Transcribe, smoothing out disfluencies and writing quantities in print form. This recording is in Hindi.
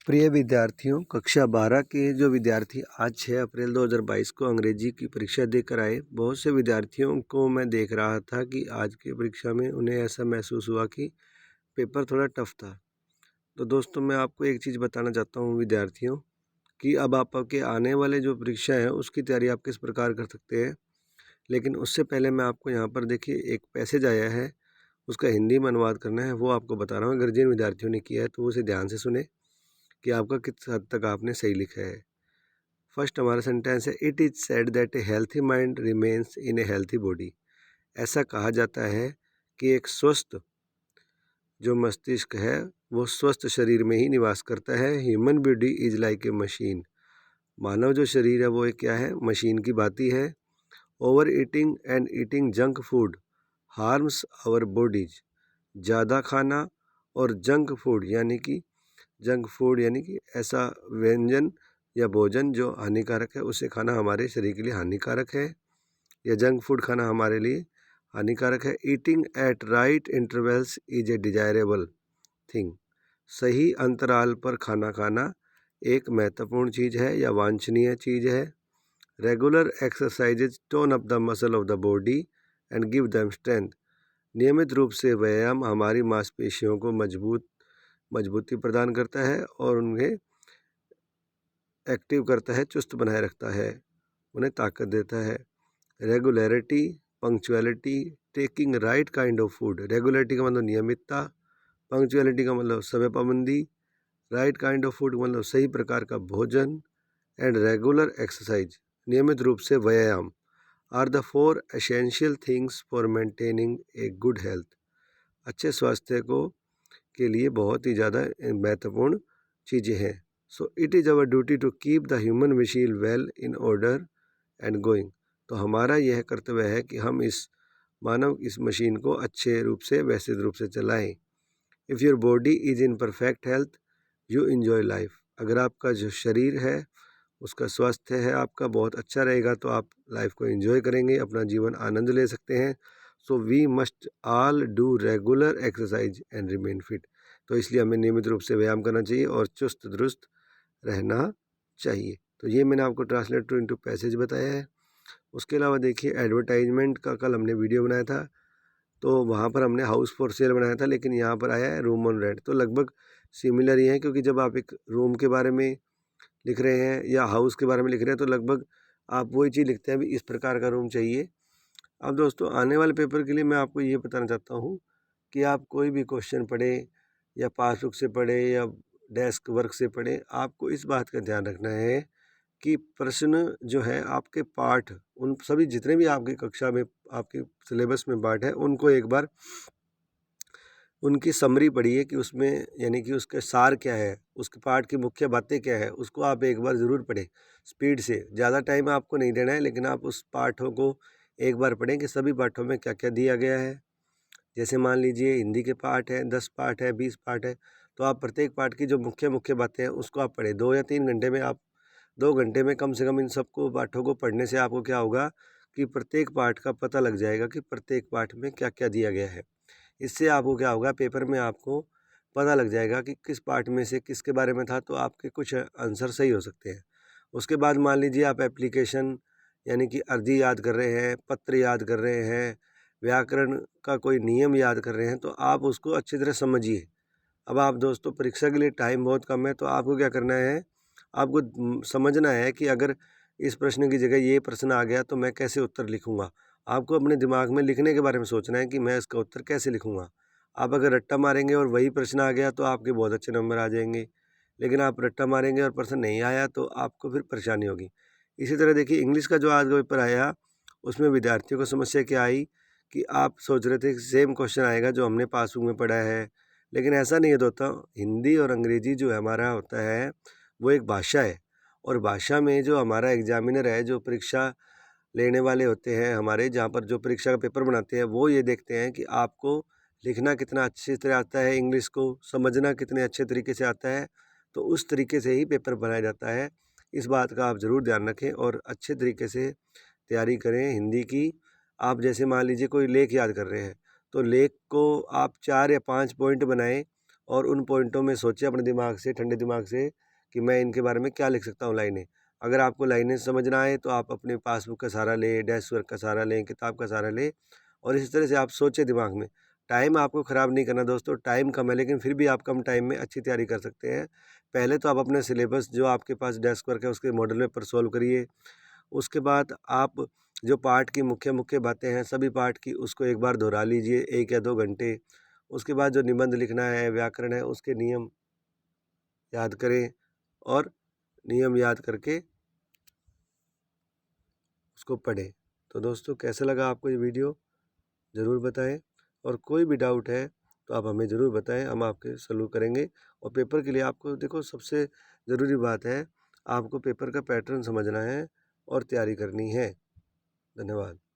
प्रिय विद्यार्थियों, कक्षा 12 के जो विद्यार्थी आज 6 अप्रैल 2022 को अंग्रेजी की परीक्षा देकर आए, बहुत से विद्यार्थियों को मैं देख रहा था कि आज की परीक्षा में उन्हें ऐसा महसूस हुआ कि पेपर थोड़ा टफ था। तो दोस्तों, मैं आपको एक चीज़ बताना चाहता हूँ विद्यार्थियों कि अब आपके आने वाले जो परीक्षा है उसकी तैयारी आप किस प्रकार कर सकते हैं। लेकिन उससे पहले मैं आपको यहाँ पर देखिए एक पैसेज आया है, उसका हिंदी में अनुवाद करना है, वो आपको बता रहा हूँ। अगर जिन विद्यार्थियों ने किया है तो उसे ध्यान से सुने कि आपका किस हद तक आपने सही लिखा है। फर्स्ट हमारा सेंटेंस है, it is said that A healthy mind remains in A healthy body. ऐसा कहा जाता है कि एक स्वस्थ जो मस्तिष्क है वो स्वस्थ शरीर में ही निवास करता है। Human body is like a machine. मानव जो शरीर है वो एक क्या है, मशीन की भांति है। Over eating and eating junk food harms our bodies. ज़्यादा खाना और जंक फूड यानी कि ऐसा व्यंजन या भोजन जो हानिकारक है उसे खाना हमारे शरीर के लिए हानिकारक है, या जंक फूड खाना हमारे लिए हानिकारक है। Eating at right intervals is a desirable thing. सही अंतराल पर खाना खाना एक महत्वपूर्ण चीज़ है या वांछनीय चीज़ है। Regular exercises tone up the muscle of the body and give them strength. नियमित रूप से व्यायाम हमारी मांसपेशियों को मजबूती प्रदान करता है और उन्हें एक्टिव करता है, चुस्त बनाए रखता है, उन्हें ताकत देता है। Regularity, punctuality, taking right kind of food. Regularity का मतलब नियमितता, पंक्चुअलिटी का मतलब समय पाबंदी, राइट काइंड ऑफ फूड मतलब सही प्रकार का भोजन, एंड रेगुलर एक्सरसाइज नियमित रूप से व्यायाम are the 4 essential things for maintaining a good health. अच्छे स्वास्थ्य को के लिए बहुत ही ज़्यादा महत्वपूर्ण चीज़ें हैं। So it is our duty to keep the human machine well in order and going. तो हमारा यह कर्तव्य है कि हम इस मशीन को अच्छे रूप से व्यवस्थित रूप से चलाएं। If your body is in perfect health you enjoy life. अगर आपका जो शरीर है उसका स्वास्थ्य है आपका बहुत अच्छा रहेगा तो आप लाइफ को एंजॉय करेंगे, अपना जीवन आनंद ले सकते हैं। So we must all do regular exercise and remain fit. तो इसलिए हमें नियमित रूप से व्यायाम करना चाहिए और चुस्त दुरुस्त रहना चाहिए। तो ये मैंने आपको ट्रांसलेट इनटू पैसेज बताया है। उसके अलावा देखिए एडवर्टाइजमेंट का कल हमने वीडियो बनाया था, तो वहाँ पर हमने हाउस फॉर सेल बनाया था, लेकिन यहाँ पर आया है रूम ऑन रेंट। तो लगभग सिमिलर ही है, क्योंकि जब आप एक रूम के बारे में लिख रहे हैं या हाउस के बारे में लिख रहे हैं तो लगभग आप वही चीज़ लिखते हैं, भी इस प्रकार का रूम चाहिए। अब दोस्तों, आने वाले पेपर के लिए मैं आपको ये बताना चाहता हूँ कि आप कोई भी क्वेश्चन पढ़ें या पासबुक से पढ़ें या डेस्क वर्क से पढ़ें, आपको इस बात का ध्यान रखना है कि प्रश्न जो है आपके पाठ, उन सभी जितने भी आपकी कक्षा में आपके सिलेबस में पाठ है उनको एक बार उनकी समरी पढ़िए कि उसमें यानी कि उसके सार क्या है, उसके पाठ की मुख्य बातें क्या है, उसको आप एक बार ज़रूर पढ़ें स्पीड से। ज़्यादा टाइम आपको नहीं देना है, लेकिन आप उस पाठों को एक बार पढ़ें कि सभी पाठों में क्या क्या दिया गया है। जैसे मान लीजिए हिंदी के पाठ हैं, 10 पाठ है, 20 पाठ है, तो आप प्रत्येक पाठ की जो मुख्य बातें हैं उसको आप पढ़ें। 2 या 3 घंटे में आप 2 घंटे में कम से कम इन सबको पाठों को पढ़ने से आपको क्या होगा कि प्रत्येक पाठ का पता लग जाएगा कि प्रत्येक पाठ में क्या क्या दिया गया है। इससे आपको क्या होगा, पेपर में आपको पता लग जाएगा कि किस पार्ट में से किसके बारे में था, तो आपके कुछ आंसर सही हो सकते हैं। उसके बाद मान लीजिए आप एप्लीकेशन यानी कि अर्जी याद कर रहे हैं, पत्र याद कर रहे हैं, व्याकरण का कोई नियम याद कर रहे हैं, तो आप उसको अच्छी तरह समझिए। अब आप दोस्तों, परीक्षा के लिए टाइम बहुत कम है, तो आपको क्या करना है, आपको समझना है कि अगर इस प्रश्न की जगह ये प्रश्न आ गया तो मैं कैसे उत्तर लिखूँगा। आपको अपने दिमाग में लिखने के बारे में सोचना है कि मैं इसका उत्तर कैसे लिखूँगा। आप अगर रट्टा मारेंगे और वही प्रश्न आ गया तो आपके बहुत अच्छे नंबर आ जाएंगे, लेकिन आप रट्टा मारेंगे और प्रश्न नहीं आया तो आपको फिर परेशानी होगी। इसी तरह देखिए, इंग्लिश का जो आज का पेपर आया उसमें विद्यार्थियों को समस्या क्या आई कि आप सोच रहे थे कि सेम क्वेश्चन आएगा जो हमने पासबुक में पढ़ा है, लेकिन ऐसा नहीं है दोस्तों। हिंदी और अंग्रेजी जो हमारा होता है वो एक भाषा है, और भाषा में जो हमारा एग्जामिनर है, जो परीक्षा लेने वाले होते हैं हमारे, जहाँ पर जो परीक्षा का पेपर बनाते हैं, वो ये देखते हैं कि आपको लिखना कितना अच्छी तरह आता है, इंग्लिश को समझना कितने अच्छे तरीके से आता है। तो उस तरीके से ही पेपर बनाया जाता है। इस बात का आप ज़रूर ध्यान रखें और अच्छे तरीके से तैयारी करें हिंदी की। आप जैसे मान लीजिए कोई लेख याद कर रहे हैं, तो लेख को आप 4 या 5 पॉइंट बनाएं और उन पॉइंटों में सोचिए अपने दिमाग से, ठंडे दिमाग से, कि मैं इनके बारे में क्या लिख सकता हूँ लाइनें। अगर आपको लाइनें समझ ना आए तो आप अपने पासबुक का सहारा लें, डेस्क वर्क का सहारा लें, किताब का सहारा लें और इस तरह से आप सोचें दिमाग में। टाइम आपको ख़राब नहीं करना दोस्तों, टाइम कम है लेकिन फिर भी आप कम टाइम में अच्छी तैयारी कर सकते हैं। पहले तो आप अपने सिलेबस जो आपके पास डेस्क वर्क है उसके मॉडल पेपर सॉल्व करिए। उसके बाद आप जो पाठ की मुख्य बातें हैं सभी पाठ की उसको एक बार दोहरा लीजिए 1 या 2 घंटे। उसके बाद जो निबंध लिखना है, व्याकरण है, उसके नियम याद करें और नियम याद करके उसको पढ़ें। तो दोस्तों कैसा लगा आपको ये वीडियो ज़रूर बताएं और कोई भी डाउट है तो आप हमें ज़रूर बताएं, हम आपके सॉल्व करेंगे। और पेपर के लिए आपको देखो सबसे ज़रूरी बात है आपको पेपर का पैटर्न समझना है और तैयारी करनी है। धन्यवाद।